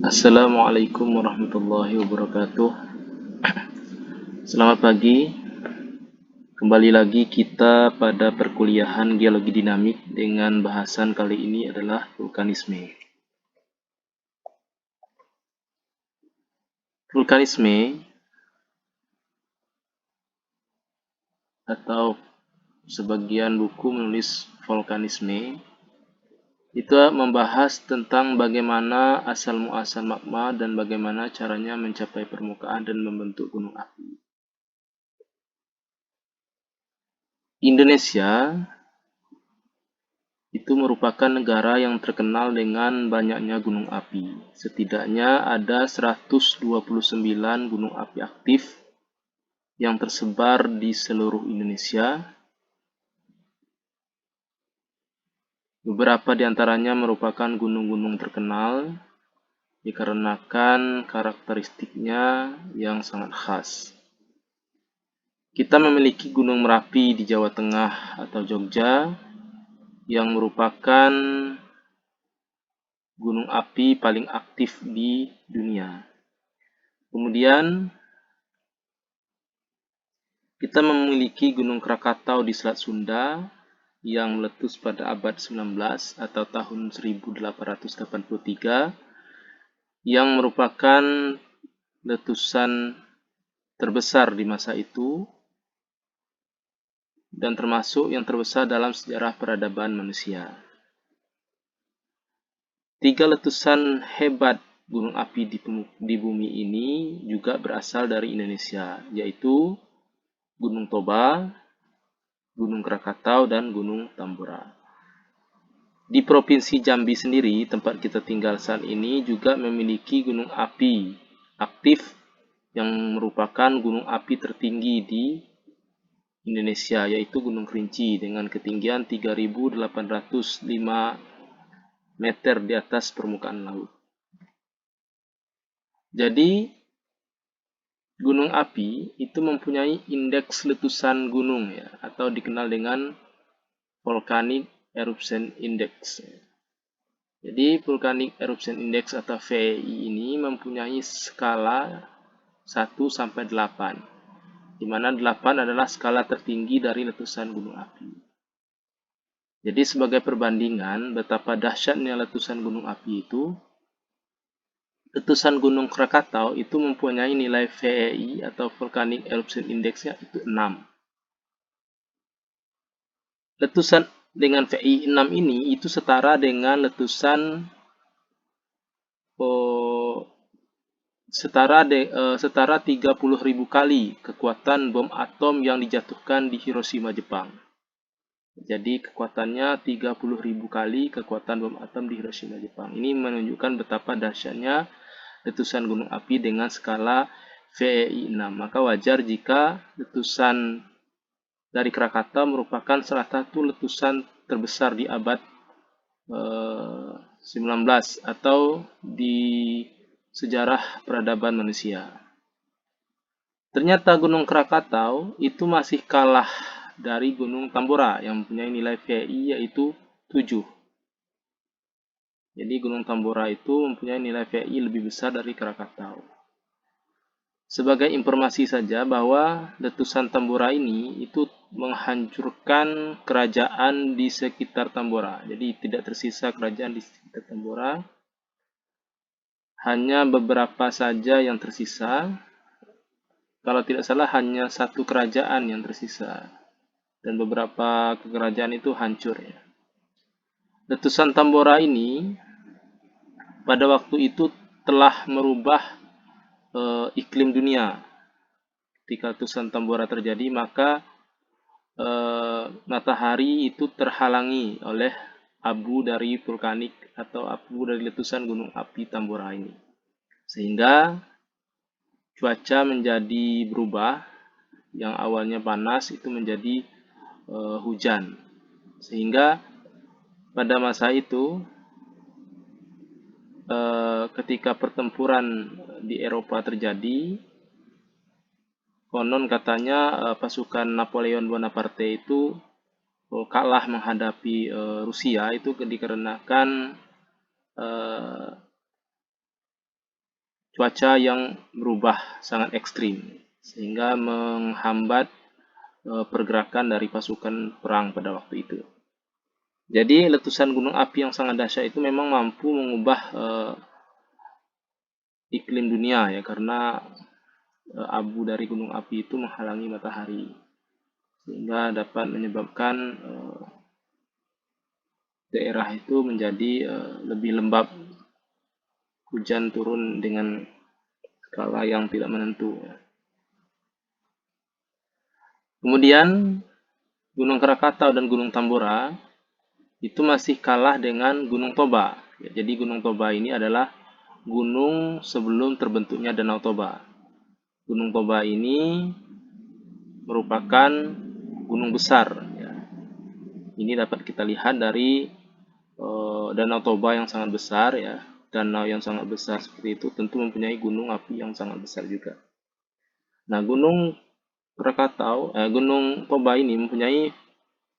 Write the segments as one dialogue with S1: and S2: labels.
S1: Assalamualaikum warahmatullahi wabarakatuh. Selamat pagi. Kembali lagi kita pada perkuliahan geologi dinamik dengan bahasan kali ini adalah vulkanisme. Vulkanisme atau sebagian buku menulis volkanisme itu membahas tentang bagaimana asal muasal magma dan bagaimana caranya mencapai permukaan dan membentuk gunung api. Indonesia itu merupakan negara yang terkenal dengan banyaknya gunung api. Setidaknya ada 129 gunung api aktif yang tersebar di seluruh Indonesia. Beberapa di antaranya merupakan gunung-gunung terkenal dikarenakan karakteristiknya yang sangat khas. Kita memiliki Gunung Merapi di Jawa Tengah atau Jogja yang merupakan gunung api paling aktif di dunia. Kemudian kita memiliki Gunung Krakatau di Selat Sunda yang meletus pada abad 19 atau tahun 1883 yang merupakan letusan terbesar di masa itu dan termasuk yang terbesar dalam sejarah peradaban manusia. 3 letusan hebat gunung api di bumi ini juga berasal dari Indonesia, yaitu Gunung Toba, Gunung Krakatau, dan Gunung Tambora. Di Provinsi Jambi sendiri, tempat kita tinggal saat ini, juga memiliki gunung api aktif yang merupakan gunung api tertinggi di Indonesia, yaitu Gunung Kerinci dengan ketinggian 3.805 meter di atas permukaan laut. Jadi, gunung api itu mempunyai indeks letusan gunung ya, atau dikenal dengan Volcanic Eruption Index. Jadi Volcanic Eruption Index atau VEI ini mempunyai skala 1 sampai 8, di mana 8 adalah skala tertinggi dari letusan gunung api. Jadi sebagai perbandingan betapa dahsyatnya letusan gunung api itu, letusan Gunung Krakatau itu mempunyai nilai VEI atau Volcanic Eruption Index-nya itu 6. Letusan dengan VEI 6 ini itu setara dengan letusan setara 30.000 kali kekuatan bom atom yang dijatuhkan di Hiroshima, Jepang. Jadi kekuatannya 30.000 kali kekuatan bom atom di Hiroshima, Jepang. Ini menunjukkan betapa dahsyatnya letusan gunung api dengan skala VEI 6. Maka wajar jika letusan dari Krakatau merupakan salah satu letusan terbesar di abad 19 atau di sejarah peradaban manusia. Ternyata Gunung Krakatau itu masih kalah dari Gunung Tambora yang mempunyai nilai VEI yaitu 7. Jadi Gunung Tambora itu mempunyai nilai VEI lebih besar dari Krakatau. Sebagai informasi saja bahwa letusan Tambora ini itu menghancurkan kerajaan di sekitar Tambora. Jadi tidak tersisa kerajaan di sekitar Tambora. Hanya beberapa saja yang tersisa. Kalau tidak salah hanya satu kerajaan yang tersisa. Dan beberapa kerajaan itu hancur ya. Letusan Tambora ini pada waktu itu telah merubah iklim dunia. Ketika letusan Tambora terjadi, maka matahari itu terhalangi oleh abu dari vulkanik atau abu dari letusan gunung api Tambora ini. Sehingga cuaca menjadi berubah, yang awalnya panas itu menjadi hujan. Sehingga pada masa itu ketika pertempuran di Eropa terjadi, konon katanya pasukan Napoleon Bonaparte itu kalah menghadapi Rusia itu dikarenakan cuaca yang berubah sangat ekstrim sehingga menghambat pergerakan dari pasukan perang pada waktu itu. Jadi letusan gunung api yang sangat dahsyat itu memang mampu mengubah iklim dunia ya, karena abu dari gunung api itu menghalangi matahari sehingga dapat menyebabkan daerah itu menjadi lebih lembab, hujan turun dengan skala yang tidak menentu. Kemudian Gunung Krakatau dan Gunung Tambora itu masih kalah dengan Gunung Toba. Jadi Gunung Toba ini adalah gunung sebelum terbentuknya Danau Toba. Gunung Toba ini merupakan gunung besar. Ini dapat kita lihat dari Danau Toba yang sangat besar ya. Danau yang sangat besar seperti itu tentu mempunyai gunung api yang sangat besar juga. Nah, Gunung Krakatau, Gunung Toba ini mempunyai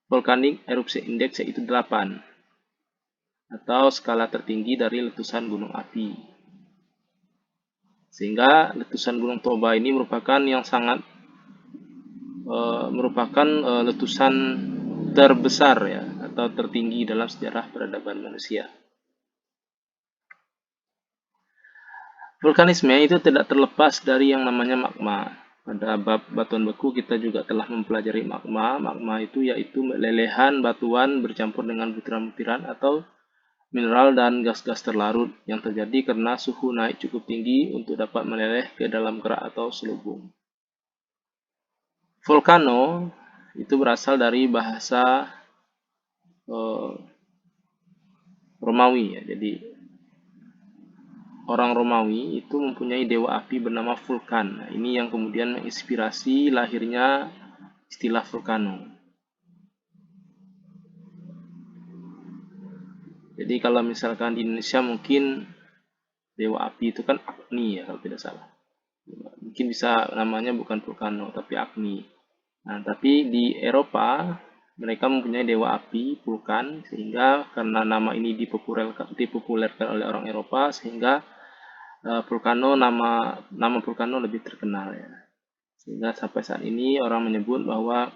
S1: Volcanic Eruption Index yaitu 8 atau skala tertinggi dari letusan gunung api. Sehingga letusan Gunung Toba ini merupakan yang sangat letusan terbesar ya atau tertinggi dalam sejarah peradaban manusia. Vulkanisme itu tidak terlepas dari yang namanya magma. Pada bab batuan beku kita juga telah mempelajari magma. Magma itu yaitu lelehan batuan bercampur dengan butiran-butiran atau mineral dan gas-gas terlarut yang terjadi karena suhu naik cukup tinggi untuk dapat meleleh ke dalam kerak atau selubung. Volcano itu berasal dari bahasa Romawi ya. Jadi orang Romawi itu mempunyai dewa api bernama Vulkan. Nah, ini yang kemudian menginspirasi lahirnya istilah Vulcano. Jadi kalau misalkan di Indonesia mungkin dewa api itu kan Agni ya kalau tidak salah. Mungkin bisa namanya bukan Vulcano tapi Agni. Nah, tapi di Eropa mereka mempunyai dewa api Vulkan sehingga karena nama ini dipopulerkan oleh orang Eropa sehingga Vulcano nama Vulcano lebih terkenal ya. Sehingga sampai saat ini orang menyebut bahwa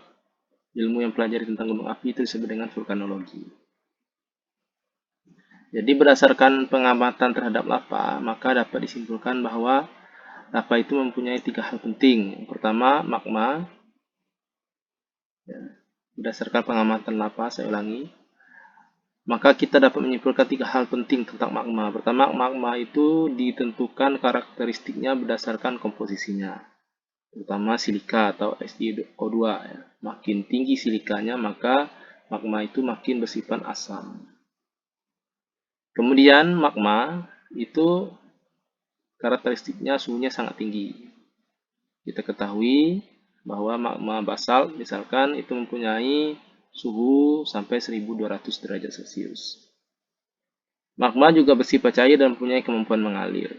S1: ilmu yang pelajari tentang gunung api itu disebut dengan vulkanologi. Jadi berdasarkan pengamatan terhadap lava, maka dapat disimpulkan bahwa lava itu mempunyai 3 hal penting. Yang pertama, magma. Ya, berdasarkan pengamatan lava, saya ulangi. Maka kita dapat menyimpulkan 3 hal penting tentang magma. Pertama, magma itu ditentukan karakteristiknya berdasarkan komposisinya, terutama silika atau SiO2. Ya. Makin tinggi silikanya, maka magma itu makin bersifat asam. Kemudian magma itu karakteristiknya suhunya sangat tinggi. Kita ketahui bahwa magma basal misalkan itu mempunyai suhu sampai 1200 derajat Celcius. Magma juga bersifat cair dan mempunyai kemampuan mengalir.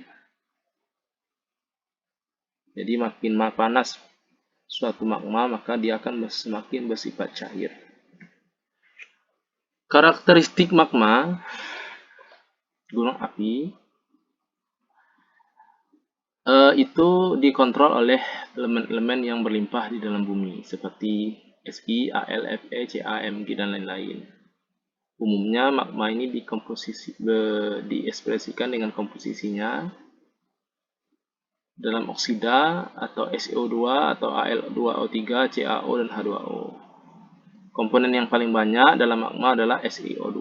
S1: Jadi makin panas suatu magma, maka dia akan semakin bersifat cair. Karakteristik magma gunung api itu dikontrol oleh elemen-elemen yang berlimpah di dalam bumi seperti Si, Al, Fe, Ca, Mg, dan lain-lain. Umumnya magma ini diekspresikan dengan komposisinya dalam oksida atau SiO2 atau Al2O3, CaO, dan H2O. Komponen yang paling banyak dalam magma adalah SiO2.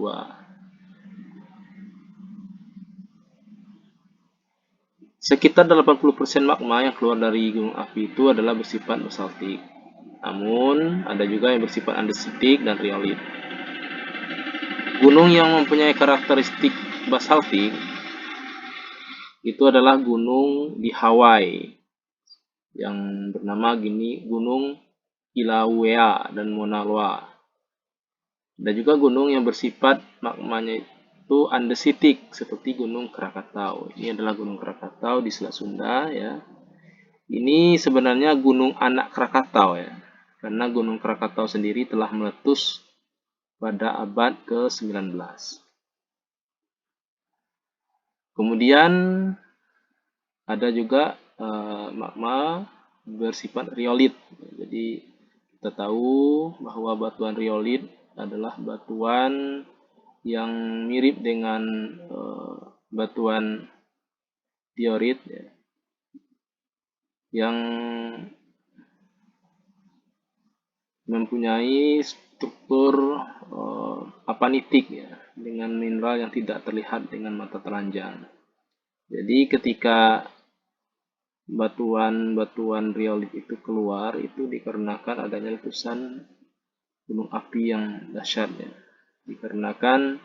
S1: Sekitar 80% magma yang keluar dari gunung api itu adalah bersifat basaltik. Namun, ada juga yang bersifat andesitik dan riolit. Gunung yang mempunyai karakteristik basaltik itu adalah gunung di Hawaii yang bernama Gunung Kilauea dan Mauna Loa. Ada juga gunung yang bersifat magmanya itu andesitik seperti Gunung Krakatau. Ini adalah Gunung Krakatau di Selat Sunda ya. Ini sebenarnya gunung anak Krakatau ya. Karena Gunung Krakatau sendiri telah meletus pada abad ke-19. Kemudian Ada juga magma bersifat riolit. Jadi kita tahu bahwa batuan riolit adalah batuan yang mirip dengan batuan diorit ya, yang mempunyai struktur apanitik ya, dengan mineral yang tidak terlihat dengan mata telanjang. Jadi ketika batuan-batuan riolit itu keluar, itu dikarenakan adanya letusan gunung api yang dahsyat ya. Dikarenakan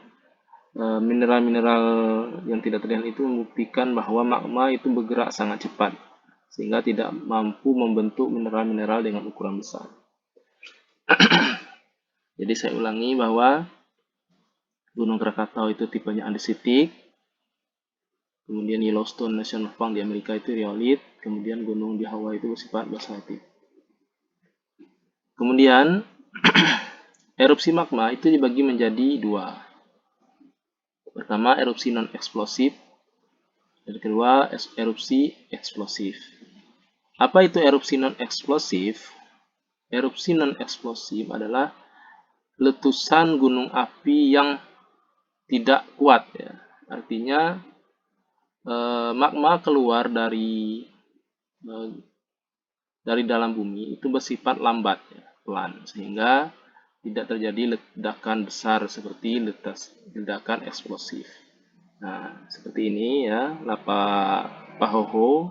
S1: mineral-mineral yang tidak terlihat itu membuktikan bahwa magma itu bergerak sangat cepat, sehingga tidak mampu membentuk mineral-mineral dengan ukuran besar. Jadi saya ulangi bahwa Gunung Krakatau itu tipenya andesitik, kemudian Yellowstone National Park di Amerika itu riolit, kemudian gunung di Hawaii itu bersifat basaltik. Kemudian erupsi magma itu dibagi menjadi dua. Pertama, erupsi non-eksplosif, dan kedua, erupsi eksplosif. Apa itu erupsi non-eksplosif? Erupsi non-eksplosif adalah letusan gunung api yang tidak kuat ya. Artinya magma keluar dari dalam bumi itu bersifat lambat ya, pelan, sehingga tidak terjadi ledakan besar seperti ledakan eksplosif. Nah, seperti ini ya, lava Pahoho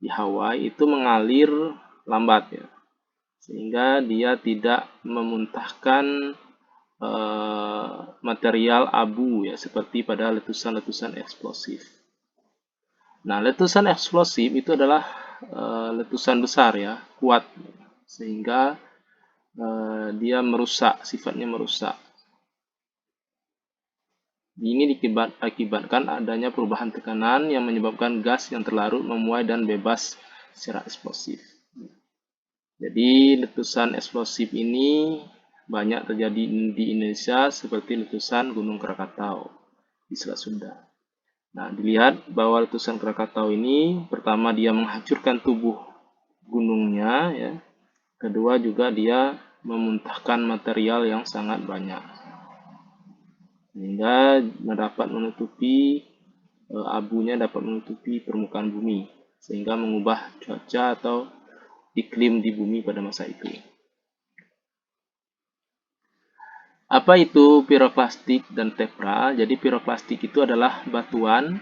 S1: di Hawaii itu mengalir lambat ya, sehingga dia tidak memuntahkan material abu ya, seperti pada letusan-letusan eksplosif. Nah, letusan eksplosif itu adalah letusan besar ya, kuat, sehingga dia merusak, sifatnya merusak. Ini diakibatkan adanya perubahan tekanan yang menyebabkan gas yang terlarut memuai dan bebas secara eksplosif. Jadi letusan eksplosif ini banyak terjadi di Indonesia seperti letusan Gunung Krakatau di Selat Sunda. Nah, dilihat bahwa letusan Krakatau ini pertama dia menghancurkan tubuh gunungnya ya. Kedua juga dia memuntahkan material yang sangat banyak, sehingga abunya dapat menutupi permukaan bumi, sehingga mengubah cuaca atau iklim di bumi pada masa itu. Apa itu piroklastik dan tepra? Jadi piroklastik itu adalah batuan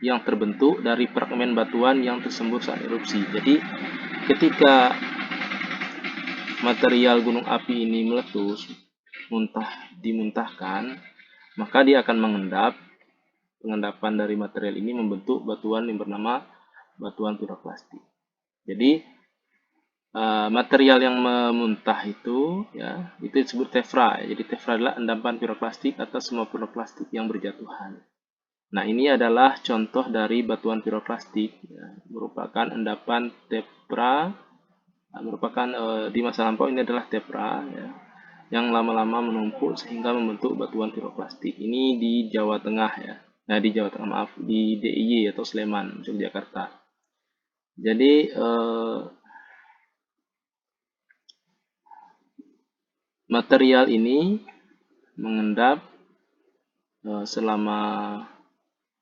S1: yang terbentuk dari fragmen batuan yang tersembur saat erupsi. Jadi ketika material gunung api ini meletus, dimuntahkan, maka dia akan mengendap. Pengendapan dari material ini membentuk batuan yang bernama batuan piroklastik. Jadi material yang memuntah itu ya, itu disebut tefra. Jadi tefra adalah endapan piroklastik atas semua piroklastik yang berjatuhan. Nah, ini adalah contoh dari batuan piroklastik ya, merupakan endapan tefra, merupakan di masa lampau ini adalah tefra ya, yang lama-lama menumpuk sehingga membentuk batuan piroklastik. Ini di Jawa Tengah ya. Nah, di Jawa Tengah, maaf, di DIY atau Sleman, Yogyakarta. Jadi material ini mengendap selama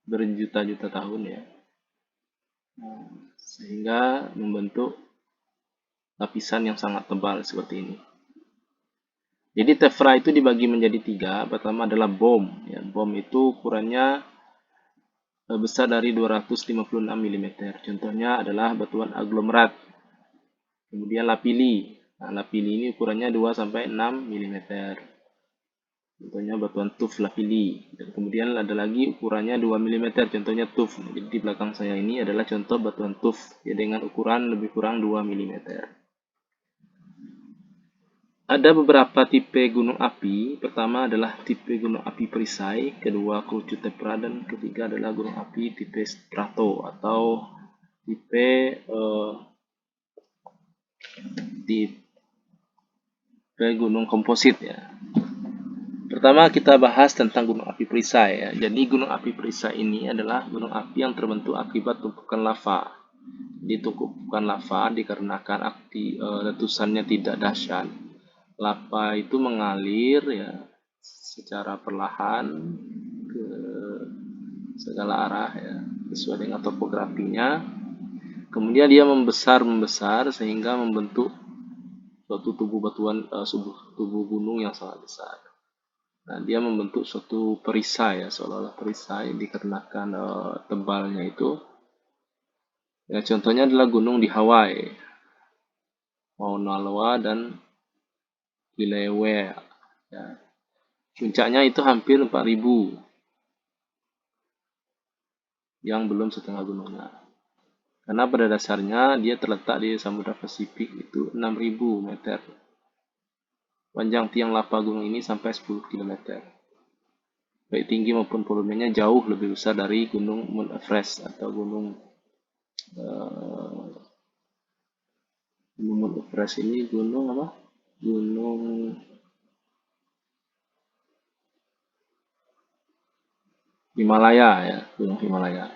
S1: berjuta-juta tahun ya, sehingga membentuk lapisan yang sangat tebal seperti ini. Jadi tefra itu dibagi menjadi tiga. Pertama adalah bom. Ya, bom itu ukurannya besar dari 256 mm. Contohnya adalah batuan aglomerat. Kemudian lapili. Nah, lapili ini ukurannya 2-6 mm. Contohnya batuan tuf lapili. Dan kemudian ada lagi ukurannya 2 mm. Contohnya tuf. Jadi di belakang saya ini adalah contoh batuan tuf ya, dengan ukuran lebih kurang 2 mm. Ada beberapa tipe gunung api. Pertama adalah tipe gunung api perisai, kedua kerucut tepra, dan ketiga adalah gunung api tipe strato atau tipe gunung komposit ya. Pertama kita bahas tentang gunung api perisai ya. Jadi gunung api perisai ini adalah gunung api yang terbentuk akibat tumpukan lava. Di tumpukan lava dikarenakan letusannya tidak dahsyat. Lava itu mengalir ya secara perlahan ke segala arah ya, sesuai dengan topografinya. Kemudian dia membesar sehingga membentuk suatu tubuh batuan, tubuh gunung yang sangat besar. Nah, dia membentuk suatu perisai ya, seolah-olah perisai dikarenakan tebalnya itu. Ya, contohnya adalah gunung di Hawaii, Mauna Loa dan Kilauea. Ya. Puncaknya itu hampir 4.000, yang belum setengah gunungnya. Karena pada dasarnya dia terletak di Samudra Pasifik itu 6.000 meter. Panjang tiang lava gunung ini sampai 10 km. Baik tinggi maupun volumenya jauh lebih besar dari gunung Mount Everest atau gunung Mount Everest ini gunung apa? Gunung Himalaya ya, gunung Himalaya.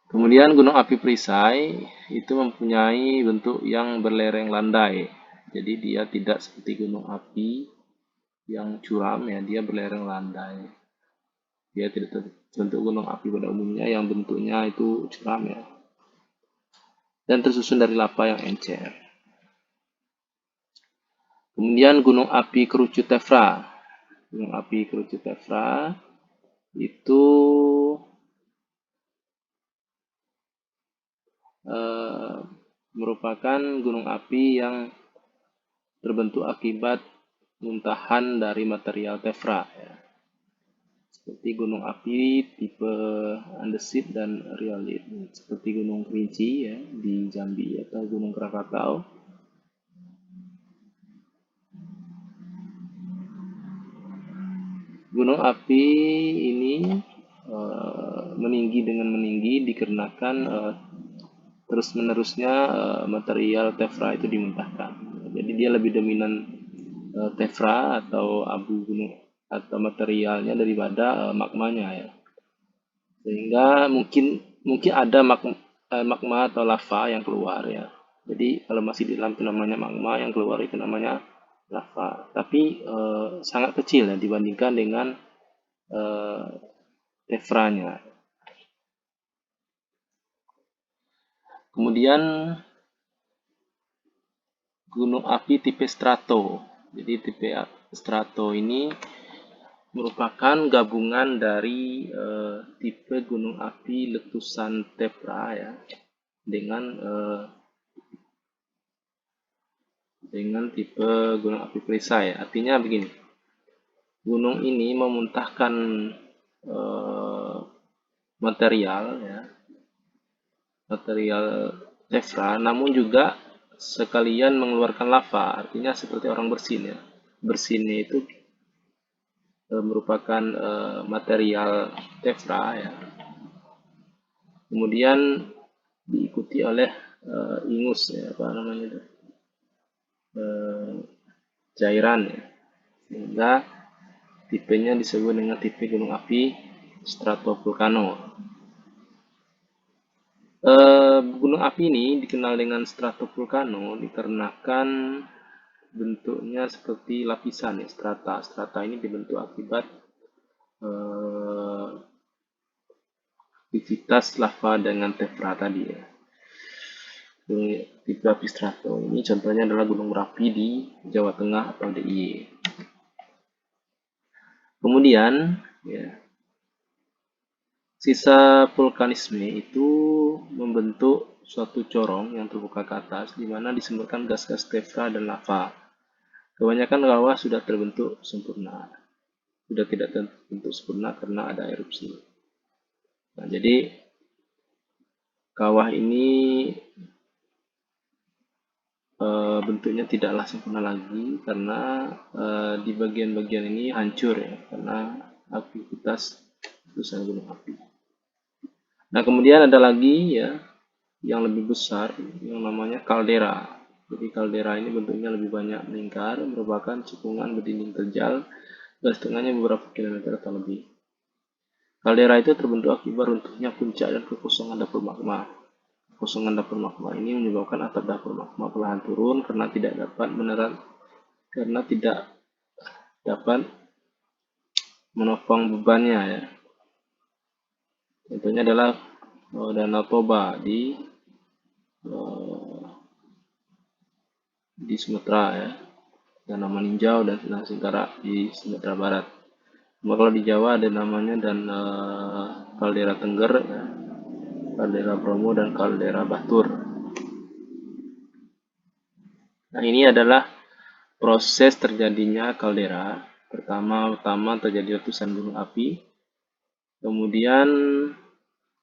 S1: Kemudian gunung api perisai itu mempunyai bentuk yang berlereng landai. Jadi dia tidak seperti gunung api yang curam ya, dia berlereng landai. Dia tidak bentuk gunung api pada umumnya yang bentuknya itu curam ya. Dan tersusun dari lava yang encer. Kemudian gunung api kerucut Tefra. Gunung api kerucut Tefra itu merupakan gunung api yang terbentuk akibat muntahan dari material tefra ya. Seperti gunung api tipe andesit dan rhyolite, seperti gunung Kerinci ya di Jambi atau gunung Krakatau. Gunung api ini meninggi dikarenakan terus-menerusnya material tefra itu dimuntahkan. Jadi dia lebih dominan tefra atau abu gunung atau materialnya daripada magmanya ya. Sehingga mungkin ada magma atau lava yang keluar ya. Jadi kalau masih di dalam itu namanya magma, yang keluar itu namanya lava. Tapi sangat kecil ya dibandingkan dengan tefranya. Kemudian gunung api tipe strato. Jadi tipe strato ini merupakan gabungan dari tipe gunung api letusan tefra ya dengan tipe gunung api perisai. Artinya begini, gunung ini memuntahkan material ya, material tefra, namun juga sekalian mengeluarkan lava. Artinya seperti orang bersin ya. Bersinnya itu merupakan material tefra ya. Kemudian diikuti oleh ingus ya, apa namanya itu, cairan ya. Sehingga tipenya disebut dengan tipe gunung api stratovulkano. Gunung api ini dikenal dengan stratovulkano dikarenakan bentuknya seperti lapisan ya, strata. Strata ini dibentuk akibat aktivitas lava dengan tefra tadi ya. Tipe api strato ini contohnya adalah Gunung Merapi di Jawa Tengah atau DIY. Kemudian ya, sisa vulkanisme itu membentuk suatu corong yang terbuka ke atas, di mana disemburkan gas-gas tefra dan lava. Kebanyakan kawah sudah terbentuk sempurna, sudah tidak terbentuk sempurna karena ada erupsi. Nah, jadi kawah ini bentuknya tidaklah sempurna lagi karena di bagian-bagian ini hancur ya karena aktivitas letusan gunung api. Nah, kemudian ada lagi ya yang lebih besar yang namanya kaldera. Jadi kaldera ini bentuknya lebih banyak melingkar, merupakan cekungan berdinding terjal garis tengahnya beberapa kilometer atau lebih. Kaldera itu terbentuk akibat runtuhnya puncak dan kekosongan dapur magma. Kekosongan dapur magma ini menyebabkan atap dapur magma perlahan turun karena tidak dapat menopang bebannya ya. Contohnya adalah Danau Toba di Sumatera ya, Danau Maninjau dan Danau Singkarak di Sumatera Barat. Kalau di Jawa ada namanya dan kaldera Tengger, ya, kaldera Bromo dan kaldera Batur. Nah, ini adalah proses terjadinya kaldera. Pertama terjadi letusan gunung api. Kemudian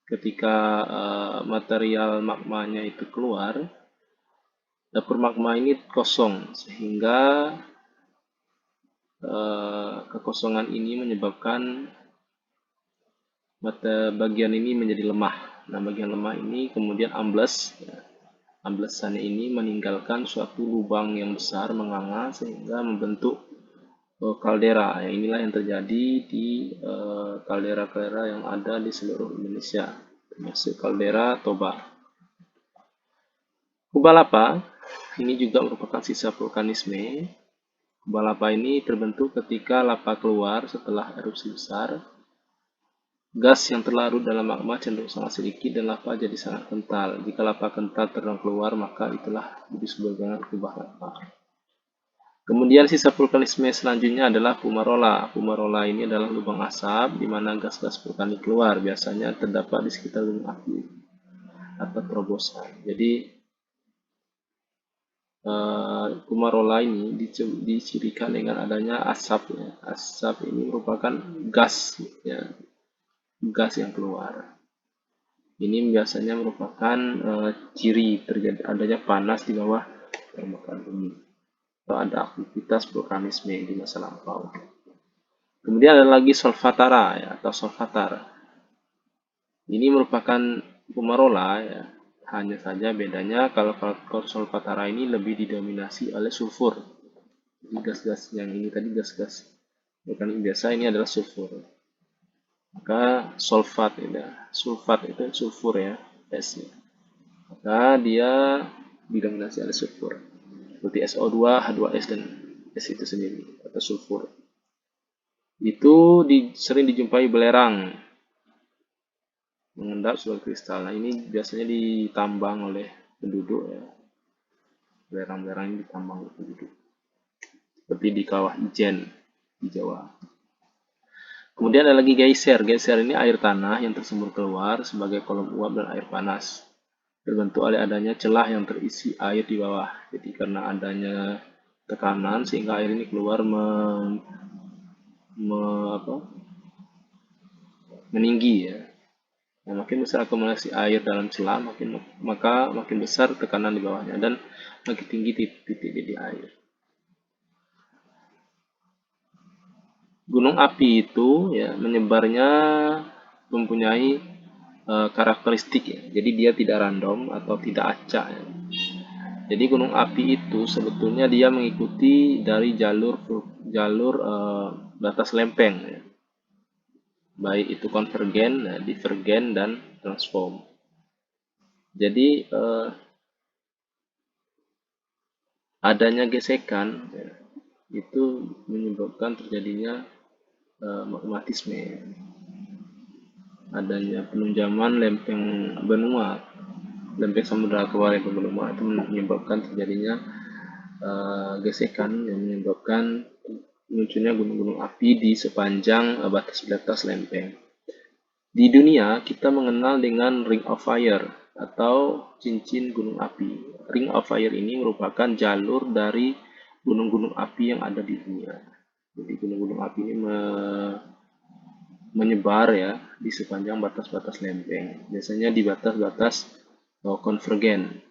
S1: ketika material magmanya itu keluar, dapur magma ini kosong sehingga kekosongan ini menyebabkan bagian ini menjadi lemah. Nah, bagian lemah ini kemudian ambles. Amblesannya ini meninggalkan suatu lubang yang besar menganga sehingga membentuk kaldera. Inilah yang terjadi di kaldera-kaldera yang ada di seluruh Indonesia, termasuk kaldera Toba. Kubah lava ini juga merupakan sisa vulkanisme. Kubah lava ini terbentuk ketika lava keluar setelah erupsi besar. Gas yang terlarut dalam magma cenderung sangat sedikit dan lava jadi sangat kental. Jika lava kental terus keluar, maka itulah disebut dengan kubah lava. Kemudian sisa vulkanisme selanjutnya adalah fumarola. Fumarola ini adalah lubang asap di mana gas-gas vulkanik keluar. Biasanya terdapat di sekitar gunung api atau terobosan. Jadi fumarola ini dicirikan dengan adanya asap. Ya. Asap ini merupakan gas, ya, gas yang keluar. Ini biasanya merupakan ciri terjadi adanya panas di bawah permukaan bumi. Ada aktivitas vulkanisme di masa lampau. Kemudian ada lagi solfatara ya, atau solfatar. Ini merupakan fumarola ya. Hanya saja bedanya kalau solfatara ini lebih didominasi oleh sulfur. Jadi gas-gas yang ini tadi gas-gas vulkanik biasa, ini adalah sulfur. Maka sulfat itu sulfur ya, S. Maka dia didominasi oleh sulfur. Seperti SO2, H2S dan S itu sendiri atau sulfur. Itu sering dijumpai belerang mengendap sebagai kristal. Nah, ini biasanya ditambang oleh penduduk ya. Belerang-belerang ini ditambang oleh penduduk. Seperti di kawah Ijen di Jawa. Kemudian ada lagi geyser. Geyser ini air tanah yang tersembur keluar sebagai kolom uap dan air panas. Terbentuk oleh adanya celah yang terisi air di bawah. Jadi karena adanya tekanan sehingga air ini keluar meninggi ya. Nah, makin besar akumulasi air dalam celah, maka makin besar tekanan di bawahnya dan makin tinggi titik didih air. Gunung api itu ya menyebarnya mempunyai karakteristik ya. Jadi dia tidak random atau tidak acak ya. Jadi gunung api itu sebetulnya dia mengikuti dari jalur batas lempeng ya. Baik itu konvergen, divergen dan transform. Jadi adanya gesekan ya, itu menyebabkan terjadinya magmatisme. Adanya penunjaman lempeng benua, lempeng samudra akbar lempeng benua itu menyebabkan terjadinya gesekan yang menyebabkan munculnya gunung-gunung api di sepanjang batas-batas lempeng. Di dunia kita mengenal dengan Ring of Fire atau cincin gunung api. Ring of Fire ini merupakan jalur dari gunung-gunung api yang ada di dunia. Jadi gunung-gunung api ini menyebar ya di sepanjang batas-batas lempeng. Biasanya di batas-batas konvergen.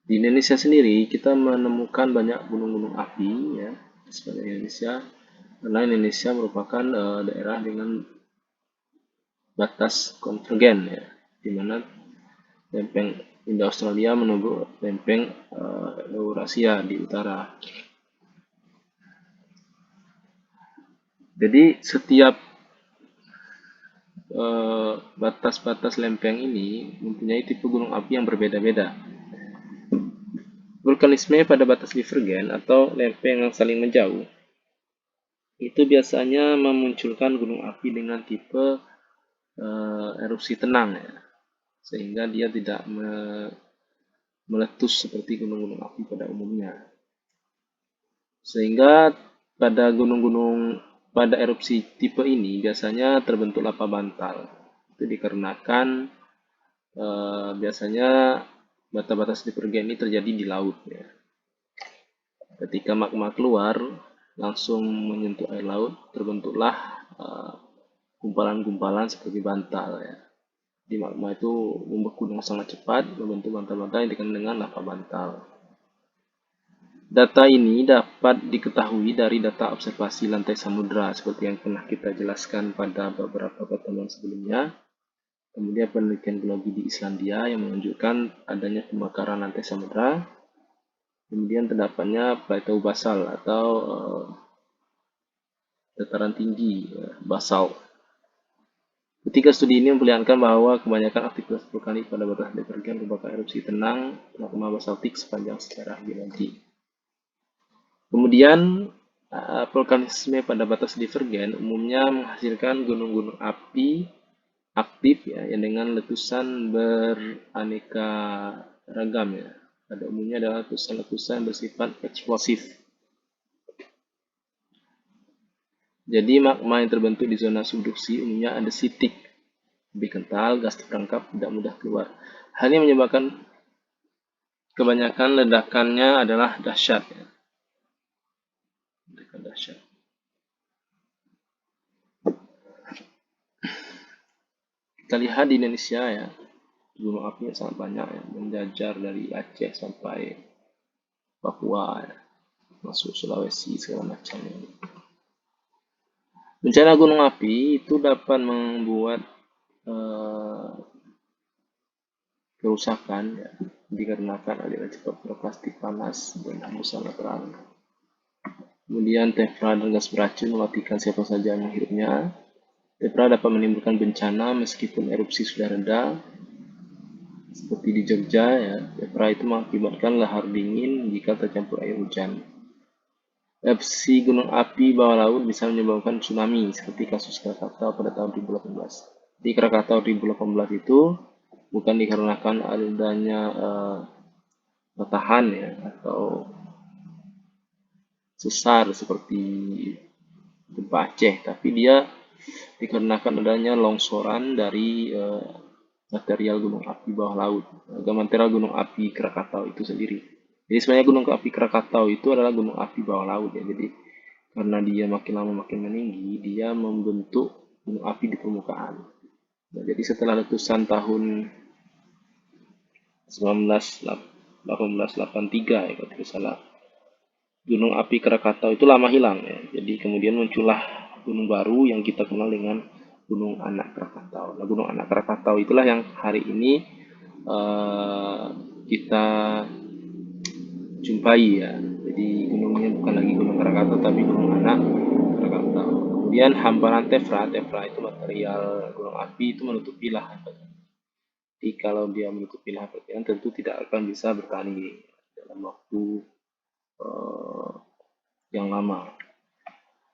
S1: Di Indonesia sendiri kita menemukan banyak gunung-gunung api ya di sepanjang Indonesia karena Indonesia merupakan daerah dengan batas konvergen ya, di mana lempeng Indo Australia menunggu lempeng Eurasia di utara. Jadi setiap batas-batas lempeng ini mempunyai tipe gunung api yang berbeda-beda. Vulkanisme pada batas divergen atau lempeng yang saling menjauh itu biasanya memunculkan gunung api dengan tipe erupsi tenang ya, sehingga dia tidak meletus seperti gunung-gunung api pada umumnya. Sehingga pada pada erupsi tipe ini biasanya terbentuk lava bantal. Itu dikarenakan biasanya batas-batas divergen ini terjadi di laut ya. Ketika magma keluar langsung menyentuh air laut, terbentuklah gumpalan-gumpalan seperti bantal ya. Di magma itu membeku dengan sangat cepat, membentuk bantal-bantal yang dikenal dengan lava bantal. Data ini dapat diketahui dari data observasi lantai samudera seperti yang pernah kita jelaskan pada beberapa pertemuan sebelumnya. Kemudian penelitian geologi di Islandia yang menunjukkan adanya pembakaran lantai samudera. Kemudian terdapatnya plateau basal atau dataran tinggi basal. Ketiga studi ini memperlihatkan bahwa kebanyakan aktivitas vulkanik pada batas divergen merupakan erupsi tenang magma basaltik sepanjang sejarah geologi. Kemudian vulkanisme pada batas divergen umumnya menghasilkan gunung-gunung api aktif ya, yang dengan letusan beraneka ragam ya. Pada umumnya adalah letusan-letusan bersifat eksplosif. Jadi magma yang terbentuk di zona subduksi umumnya andesitik, lebih kental, gas terperangkap, tidak mudah keluar. Hal ini menyebabkan kebanyakan ledakannya adalah dahsyat ya. Ledakan dahsyat. Kita lihat di Indonesia ya, gunung api sangat banyak ya, menjajar dari Aceh sampai Papua ya, masuk Sulawesi segala macam ya. Bencana gunung api itu dapat membuat kerusakan ya, dikarenakan aliran cepat plastik panas dan hembusan lateral. Kemudian tefra dan gas beracun mematikan siapa saja yang menghirupnya. Tefra dapat menimbulkan bencana meskipun erupsi sudah reda. Seperti di Jogja ya, tefra itu mengakibatkan lahar dingin jika tercampur air hujan. Erupsi gunung api bawah laut bisa menyebabkan tsunami seperti kasus Krakatau pada tahun 2018. Di Krakatau 2018 itu bukan dikarenakan adanya patahan ya atau sesar seperti gempa Aceh, tapi dia dikarenakan adanya longsoran dari material gunung api bawah laut, material gunung api Krakatau itu sendiri. Jadi sebenarnya gunung api Krakatau itu adalah gunung api bawah laut ya. Jadi karena dia makin lama makin meninggi, dia membentuk gunung api di permukaan. Nah, jadi setelah letusan tahun 1883 ya kalau tidak salah, gunung api Krakatau itu lama hilang ya. Jadi kemudian muncullah gunung baru yang kita kenal dengan Gunung Anak Krakatau. Nah, Gunung Anak Krakatau itulah yang hari ini kita jumpai ya. Jadi gunungnya bukan lagi Gunung Krakatau tapi Gunung Anak Krakatau. Kemudian hamparan tefra itu material gunung api itu menutupi lahan. Jadi kalau dia menutupi lahan pekerjaan tentu tidak akan bisa bertani dalam waktu yang lama.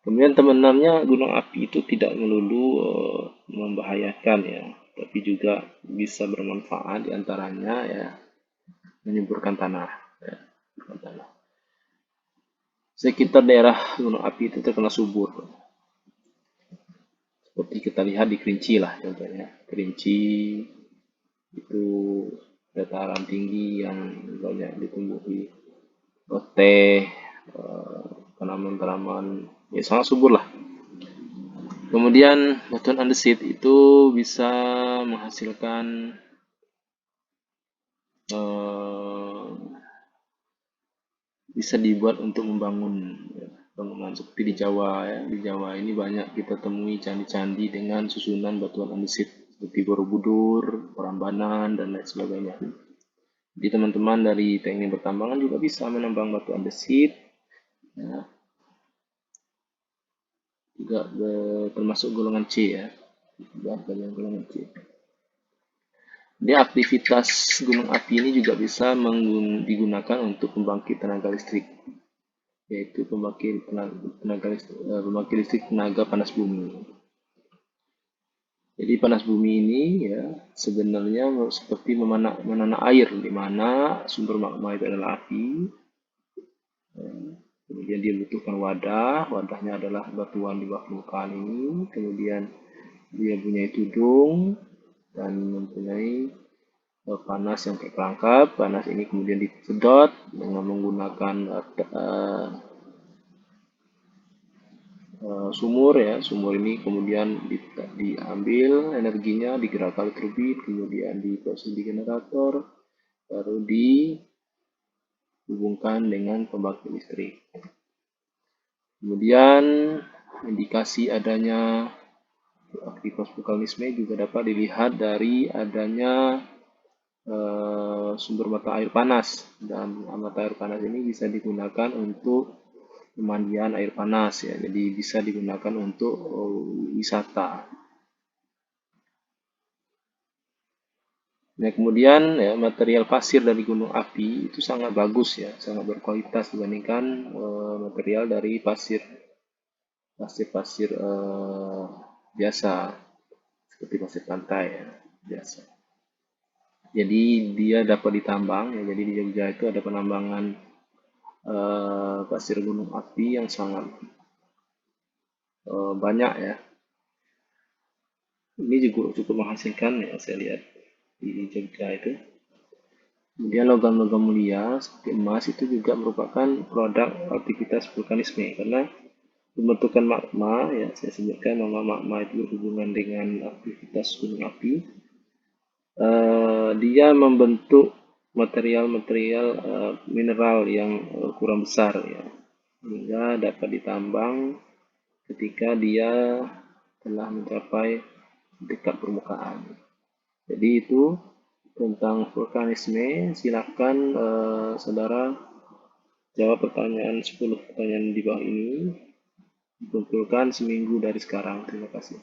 S1: Kemudian sebenarnya gunung api itu tidak melulu membahayakan ya, tapi juga bisa bermanfaat diantaranya ya menyuburkan tanah. Ya, tanah. Sekitar daerah gunung api itu terkena subur. Seperti kita lihat di Kerinci lah contohnya. Kerinci itu dataran tinggi yang banyak ditumbuhi teh, tanaman-tanaman ya sangat subur lah. Kemudian batuan andesit itu bisa menghasilkan bisa dibuat untuk membangun bangunan seperti di Jawa ya. Di Jawa ini banyak kita temui candi-candi dengan susunan batuan andesit seperti Borobudur, Prambanan dan lain sebagainya. Jadi teman-teman dari teknik pertambangan juga bisa menambang batu andesit ya, juga termasuk golongan C ya, bagian golongan C. Jadi aktivitas gunung api ini juga bisa digunakan untuk pembangkit tenaga listrik, yaitu pembangkit listrik tenaga panas bumi. Jadi panas bumi ini ya sebenarnya seperti menanam air, di mana sumber magma itu adalah api. Kemudian dia membutuhkan wadahnya adalah batuan di bawah permukaan ini. Kemudian dia punya tudung dan mempunyai panas yang terperangkap. Panas ini kemudian disedot dengan menggunakan sumur ya. Sumur ini kemudian diambil energinya, digerakkan oleh turbin, kemudian diproses di generator, baru dihubungkan dengan pembangkit listrik. Kemudian indikasi adanya aktivitas vulkanisme juga dapat dilihat dari adanya sumber mata air panas, dan mata air panas ini bisa digunakan untuk pemandian air panas ya, jadi bisa digunakan untuk wisata. Nah, kemudian ya, material pasir dari gunung api itu sangat bagus ya, sangat berkualitas dibandingkan material dari pasir biasa seperti pasir pantai ya, biasa. Jadi dia dapat ditambang ya, jadi di Jogja itu ada penambangan pasir gunung api yang sangat banyak ya. Ini juga cukup menghasilkan ya, saya lihat di Jogja itu. Kemudian logam-logam mulia seperti emas itu juga merupakan produk aktivitas vulkanisme, karena pembentukan magma ya, saya sebutkan magma itu berhubungan dengan aktivitas gunung api. Dia membentuk material-material mineral yang kurang besar ya, sehingga dapat ditambang ketika dia telah mencapai dekat permukaan. Jadi itu tentang vulkanisme. Silakan saudara jawab 10 pertanyaan di bawah ini, dikumpulkan seminggu dari sekarang. Terima kasih.